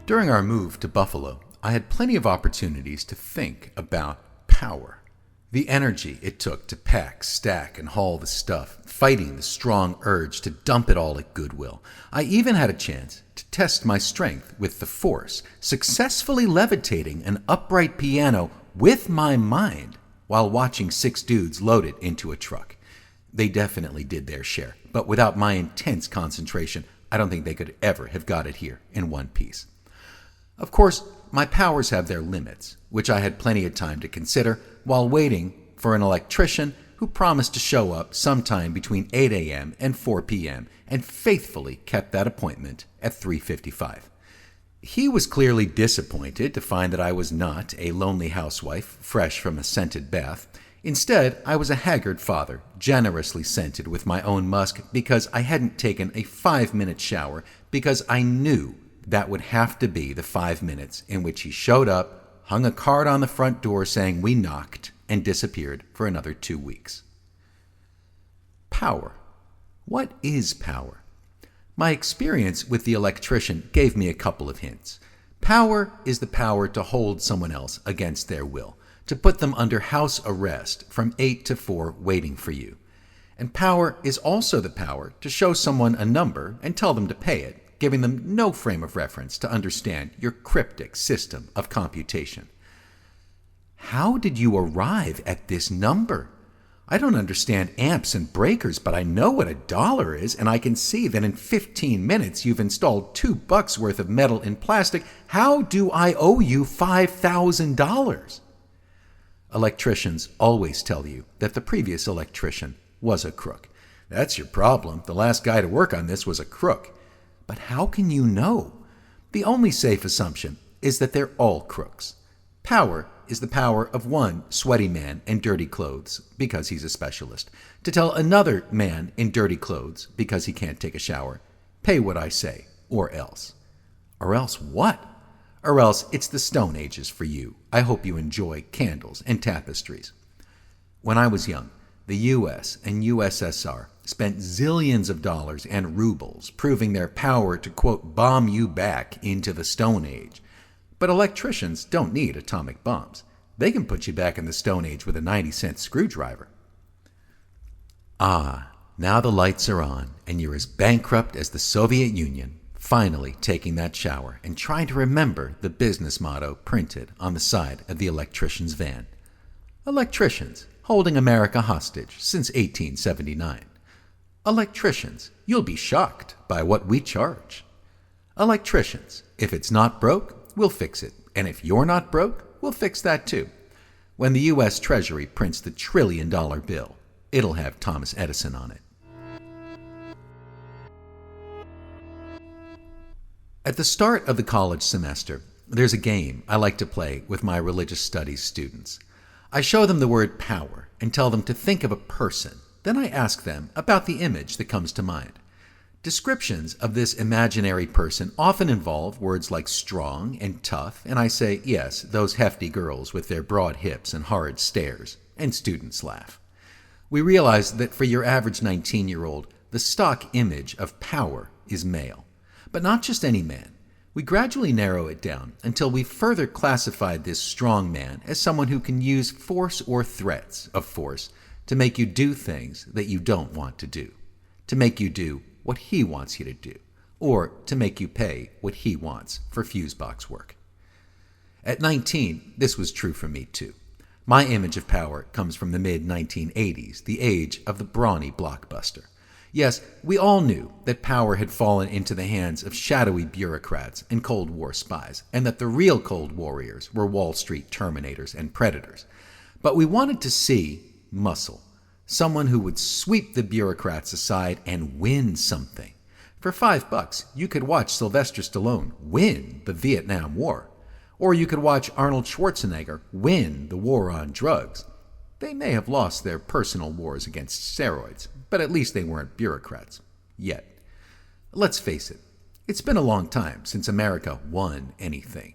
During our move to Buffalo, I had plenty of opportunities to think about power. The energy it took to pack, stack, and haul the stuff, fighting the strong urge to dump it all at Goodwill. I even had a chance to test my strength with the force, successfully levitating an upright piano with my mind while watching 6 dudes load it into a truck. They definitely did their share, but without my intense concentration, I don't think they could ever have got it here in one piece. Of course, my powers have their limits, which I had plenty of time to consider while waiting for an electrician who promised to show up sometime between 8 a.m. and 4 p.m. and faithfully kept that appointment at 3:55. He was clearly disappointed to find that I was not a lonely housewife fresh from a scented bath. Instead, I was a haggard father, generously scented with my own musk because I hadn't taken a 5-minute shower because I knew that would have to be the 5 minutes in which he showed up, hung a card on the front door saying we knocked, and disappeared for another 2 weeks. Power. What is power? My experience with the electrician gave me a couple of hints. Power is the power to hold someone else against their will, to put them under house arrest from 8 to 4 waiting for you. And power is also the power to show someone a number and tell them to pay it, giving them no frame of reference to understand your cryptic system of computation. How did you arrive at this number? I don't understand amps and breakers, but I know what $1 is, and I can see that in 15 minutes you've installed $2 worth of metal in plastic. How do I owe you $5,000? Electricians always tell you that the previous electrician was a crook. That's your problem. The last guy to work on this was a crook. But how can you know? The only safe assumption is that they're all crooks. Power is the power of one sweaty man in dirty clothes, because he's a specialist, to tell another man in dirty clothes, because he can't take a shower, pay what I say, or else. Or else what? Or else it's the Stone Ages for you. I hope you enjoy candles and tapestries. When I was young, the U.S. and USSR spent zillions of dollars and rubles proving their power to, quote, bomb you back into the Stone Age. But electricians don't need atomic bombs. They can put you back in the Stone Age with a 90-cent screwdriver. Ah, now the lights are on, and you're as bankrupt as the Soviet Union, finally taking that shower and trying to remember the business motto printed on the side of the electrician's van. Electricians, holding America hostage since 1879. Electricians, you'll be shocked by what we charge. Electricians, if it's not broke, we'll fix it. And if you're not broke, we'll fix that too. When the U.S. Treasury prints the $1 trillion bill, it'll have Thomas Edison on it. At the start of the college semester, there's a game I like to play with my religious studies students. I show them the word power and tell them to think of a person. Then I ask them about the image that comes to mind. Descriptions of this imaginary person often involve words like strong and tough, and I say, yes, those hefty girls with their broad hips and hard stares, and students laugh. We realize that for your average 19-year-old, the stock image of power is male. But not just any man. We gradually narrow it down until we've further classified this strong man as someone who can use force or threats of force to make you do things that you don't want to do, to make you do what he wants you to do, or to make you pay what he wants for fuse box work. At 19, this was true for me too. My image of power comes from the mid-1980s, the age of the brawny blockbuster. Yes, we all knew that power had fallen into the hands of shadowy bureaucrats and Cold War spies, and that the real Cold Warriors were Wall Street terminators and predators. But we wanted to see muscle. Someone who would sweep the bureaucrats aside and win something. For $5, you could watch Sylvester Stallone win the Vietnam War. Or you could watch Arnold Schwarzenegger win the war on drugs. They may have lost their personal wars against steroids, but at least they weren't bureaucrats. Yet. Let's face it, it's been a long time since America won anything.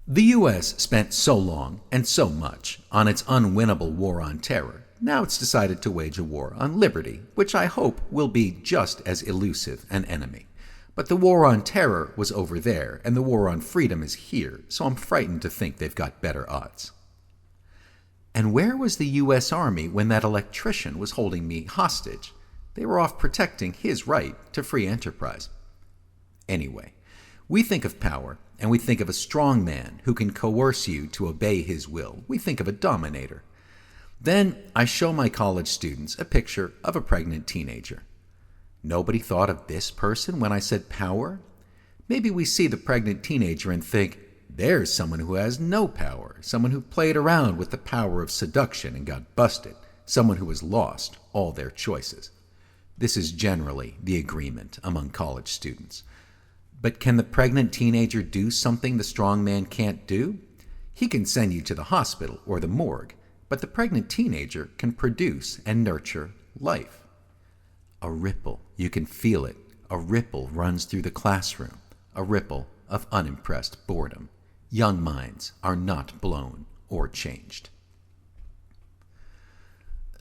The U.S. spent so long and so much on its unwinnable war on terror. Now it's decided to wage a war on liberty, which I hope will be just as elusive an enemy. But the war on terror was over there, and the war on freedom is here, so I'm frightened to think they've got better odds. And where was the U.S. Army when that electrician was holding me hostage? They were off protecting his right to free enterprise. Anyway, we think of power, and we think of a strong man who can coerce you to obey his will. We think of a dominator. Then I show my college students a picture of a pregnant teenager. Nobody thought of this person when I said power? Maybe we see the pregnant teenager and think, there's someone who has no power, someone who played around with the power of seduction and got busted, someone who has lost all their choices. This is generally the agreement among college students. But can the pregnant teenager do something the strong man can't do? He can send you to the hospital or the morgue, but the pregnant teenager can produce and nurture life. A ripple, you can feel it. A ripple runs through the classroom, a ripple of unimpressed boredom. Young minds are not blown or changed.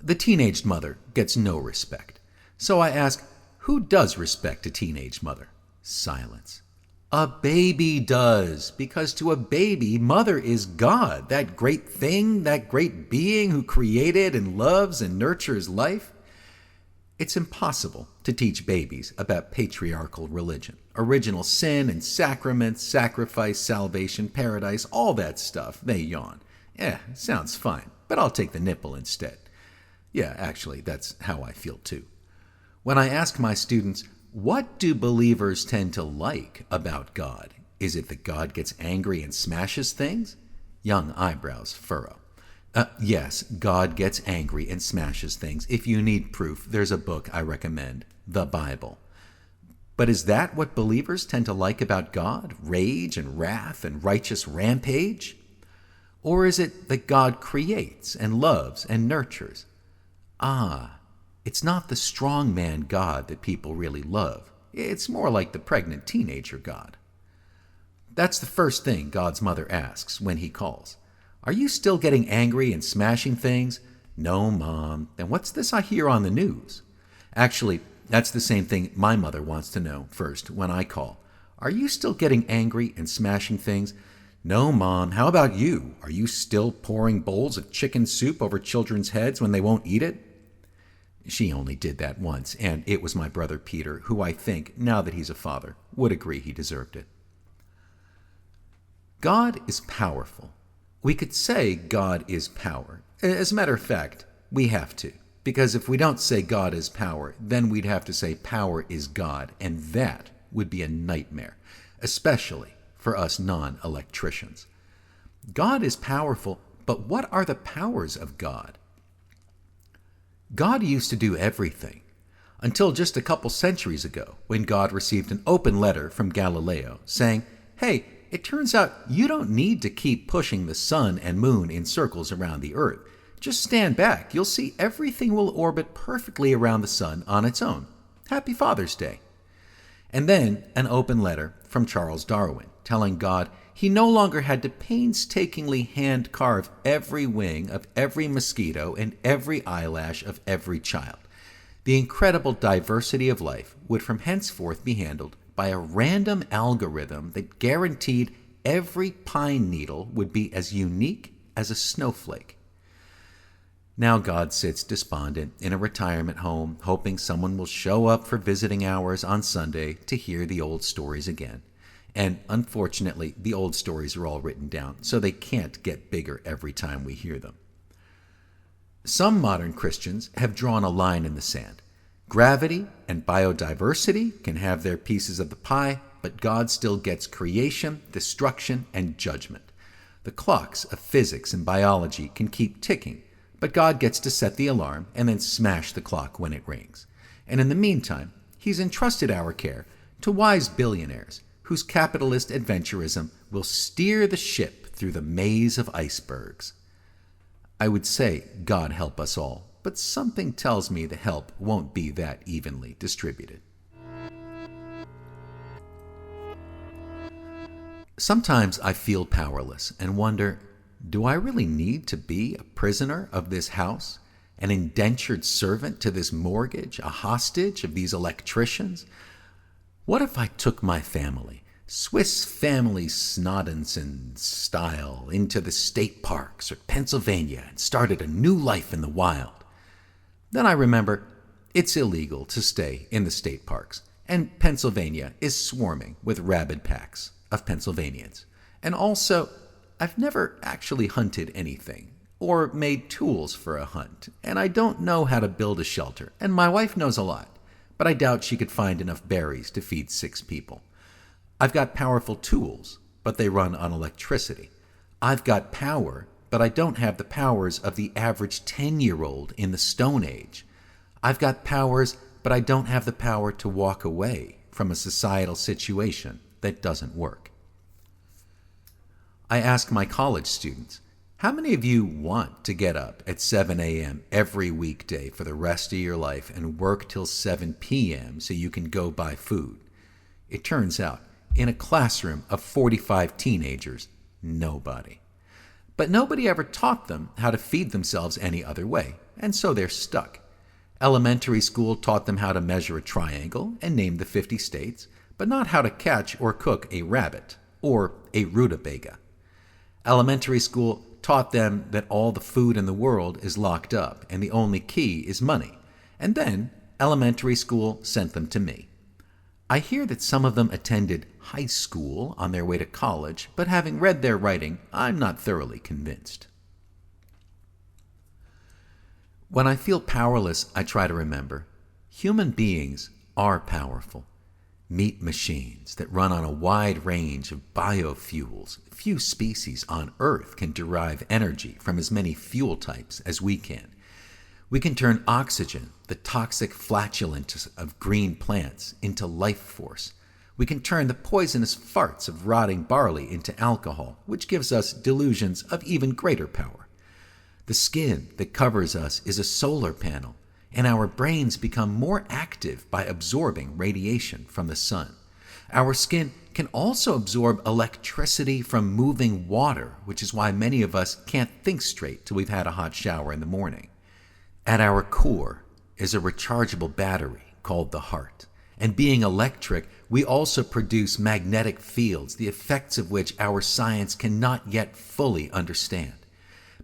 The teenaged mother gets no respect. So I ask, who does respect a teenage mother? Silence. A baby does, because to a baby, mother is God, that great thing, that great being who created and loves and nurtures life. It's impossible to teach babies about patriarchal religion, original sin and sacraments, sacrifice, salvation, paradise, all that stuff. They yawn. Sounds fine, but I'll take the nipple instead. Yeah, actually, that's how I feel too. When I ask my students, what do believers tend to like about God? Is it that God gets angry and smashes things? Young eyebrows furrow. Yes, God gets angry and smashes things. If you need proof, there's a book I recommend, the Bible. But is that what believers tend to like about God? Rage and wrath and righteous rampage? Or is it that God creates and loves and nurtures? It's not the strong man God that people really love. It's more like the pregnant teenager God. That's the first thing God's mother asks when he calls. Are you still getting angry and smashing things? No, Mom. Then what's this I hear on the news? Actually, that's the same thing my mother wants to know first when I call. Are you still getting angry and smashing things? No, Mom. How about you? Are you still pouring bowls of chicken soup over children's heads when they won't eat it? She only did that once, and it was my brother Peter, who I think, now that he's a father, would agree he deserved it. God is powerful. We could say God is power. As a matter of fact, we have to, because if we don't say God is power, then we'd have to say power is God, and that would be a nightmare, especially for us non-electricians. God is powerful, but what are the powers of God? God used to do everything, until just a couple centuries ago, when God received an open letter from Galileo saying, hey, it turns out you don't need to keep pushing the sun and moon in circles around the earth. Just stand back. You'll see everything will orbit perfectly around the sun on its own. Happy Father's Day. And then an open letter from Charles Darwin telling God he no longer had to painstakingly hand-carve every wing of every mosquito and every eyelash of every child. The incredible diversity of life would from henceforth be handled by a random algorithm that guaranteed every pine needle would be as unique as a snowflake. Now God sits despondent in a retirement home, hoping someone will show up for visiting hours on Sunday to hear the old stories again. And unfortunately, the old stories are all written down, so they can't get bigger every time we hear them. Some modern Christians have drawn a line in the sand. Gravity and biodiversity can have their pieces of the pie, but God still gets creation, destruction, and judgment. The clocks of physics and biology can keep ticking, but God gets to set the alarm and then smash the clock when it rings. And in the meantime, he's entrusted our care to wise billionaires whose capitalist adventurism will steer the ship through the maze of icebergs. I would say God help us all, but something tells me the help won't be that evenly distributed. Sometimes I feel powerless and wonder, do I really need to be a prisoner of this house, an indentured servant to this mortgage, a hostage of these electricians? What if I took my family, Swiss family Snoddenson style, into the state parks or Pennsylvania and started a new life in the wild? Then I remember it's illegal to stay in the state parks, and Pennsylvania is swarming with rabid packs of Pennsylvanians. And also, I've never actually hunted anything or made tools for a hunt, and I don't know how to build a shelter, and my wife knows a lot, but I doubt she could find enough berries to feed 6 people. I've got powerful tools, but they run on electricity. I've got power, but I don't have the powers of the average 10-year-old in the Stone Age. I've got powers, but I don't have the power to walk away from a societal situation that doesn't work. I ask my college students, how many of you want to get up at 7 a.m. every weekday for the rest of your life and work till 7 p.m. so you can go buy food? It turns out, in a classroom of 45 teenagers, nobody. But nobody ever taught them how to feed themselves any other way, and so they're stuck. Elementary school taught them how to measure a triangle and name the 50 states, but not how to catch or cook a rabbit or a rutabaga. Elementary school taught them that all the food in the world is locked up and the only key is money. And then elementary school sent them to me. I hear that some of them attended high school on their way to college, but having read their writing, I'm not thoroughly convinced. When I feel powerless, I try to remember human beings are powerful. Meat machines that run on a wide range of biofuels. Few species on Earth can derive energy from as many fuel types as we can. We can turn oxygen, the toxic flatulence of green plants, into life force. We can turn the poisonous farts of rotting barley into alcohol, which gives us delusions of even greater power. The skin that covers us is a solar panel, and our brains become more active by absorbing radiation from the sun. Our skin can also absorb electricity from moving water, which is why many of us can't think straight till we've had a hot shower in the morning. At our core is a rechargeable battery called the heart. And being electric, we also produce magnetic fields, the effects of which our science cannot yet fully understand.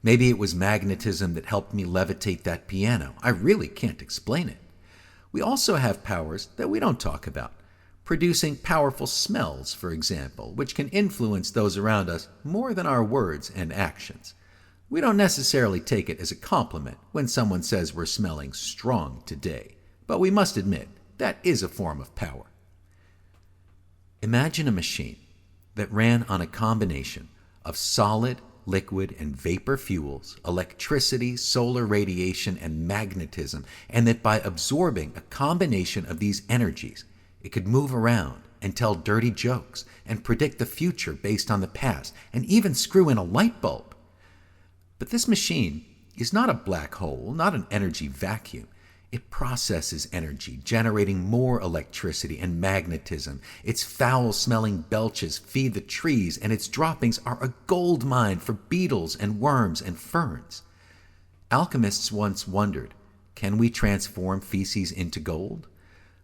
Maybe it was magnetism that helped me levitate that piano. I really can't explain it. We also have powers that we don't talk about. Producing powerful smells, for example, which can influence those around us more than our words and actions. We don't necessarily take it as a compliment when someone says we're smelling strong today, but we must admit that is a form of power. Imagine a machine that ran on a combination of solid, liquid, and vapor fuels, electricity, solar radiation, and magnetism, and that by absorbing a combination of these energies, it could move around and tell dirty jokes and predict the future based on the past, and even screw in a light bulb. But this machine is not a black hole, not an energy vacuum. It processes energy, generating more electricity and magnetism. Its foul-smelling belches feed the trees, and its droppings are a gold mine for beetles and worms and ferns. Alchemists once wondered, can we transform feces into gold?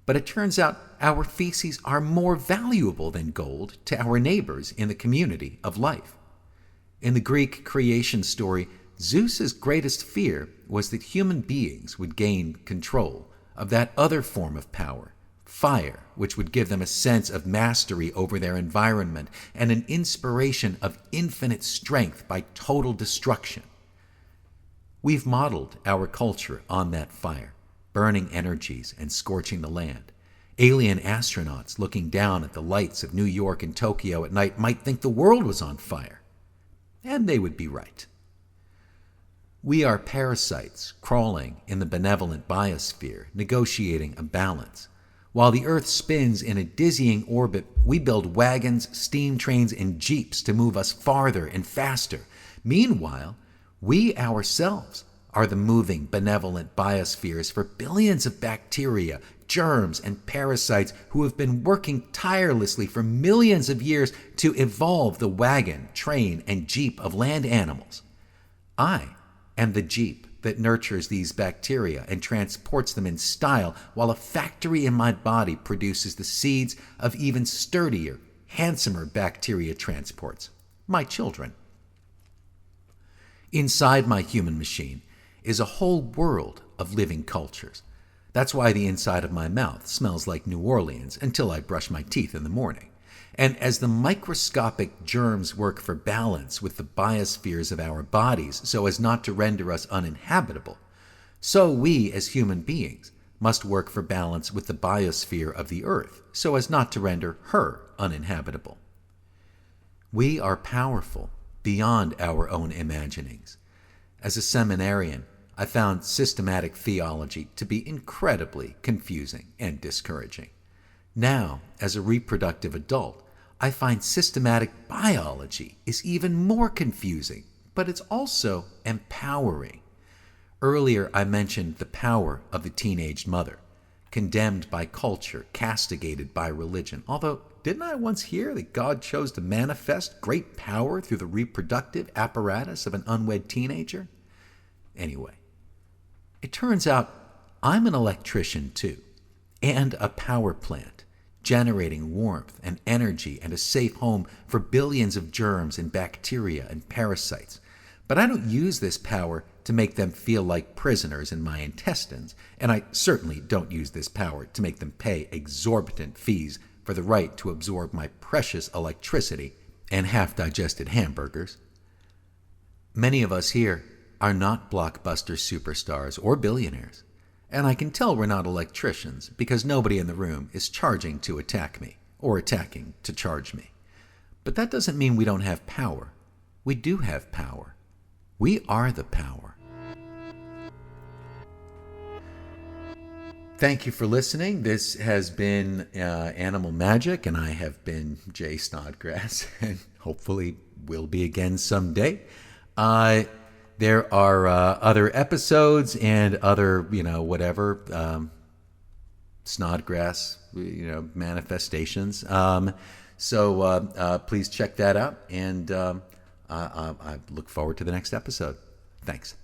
But it turns out our feces are more valuable than gold to our neighbors in the community of life. In the Greek creation story, Zeus's greatest fear was that human beings would gain control of that other form of power, fire, which would give them a sense of mastery over their environment and an inspiration of infinite strength by total destruction. We've modeled our culture on that fire, burning energies and scorching the land. Alien astronauts looking down at the lights of New York and Tokyo at night might think the world was on fire. And they would be right. We are parasites crawling in the benevolent biosphere, negotiating a balance. While the Earth spins in a dizzying orbit, we build wagons, steam trains, and jeeps to move us farther and faster. Meanwhile, we ourselves are the moving, benevolent biospheres for billions of bacteria, germs, and parasites who have been working tirelessly for millions of years to evolve the wagon, train, and jeep of land animals. I am the jeep that nurtures these bacteria and transports them in style, while a factory in my body produces the seeds of even sturdier, handsomer bacteria transports, my children. Inside my human machine is a whole world of living cultures. That's why the inside of my mouth smells like New Orleans until I brush my teeth in the morning. And as the microscopic germs work for balance with the biospheres of our bodies so as not to render us uninhabitable, so we as human beings must work for balance with the biosphere of the earth so as not to render her uninhabitable. We are powerful beyond our own imaginings. As a seminarian, I found systematic theology to be incredibly confusing and discouraging. Now, as a reproductive adult, I find systematic biology is even more confusing, but it's also empowering. Earlier, I mentioned the power of the teenaged mother, condemned by culture, castigated by religion. Although, didn't I once hear that God chose to manifest great power through the reproductive apparatus of an unwed teenager? Anyway, it turns out I'm an electrician too, and a power plant, generating warmth and energy and a safe home for billions of germs and bacteria and parasites. But I don't use this power to make them feel like prisoners in my intestines, and I certainly don't use this power to make them pay exorbitant fees for the right to absorb my precious electricity and half-digested hamburgers. Many of us here are not blockbuster superstars or billionaires, and I can tell we're not electricians because nobody in the room is charging to attack me or attacking to charge me. But that doesn't mean we don't have power. We do have power. We are the power. Thank you for listening. This has been Animal Magic, and I have been Jay Snodgrass, and hopefully will be again someday. There are other episodes and other, whatever, Snodgrass, manifestations. So please check that out, and I look forward to the next episode. Thanks.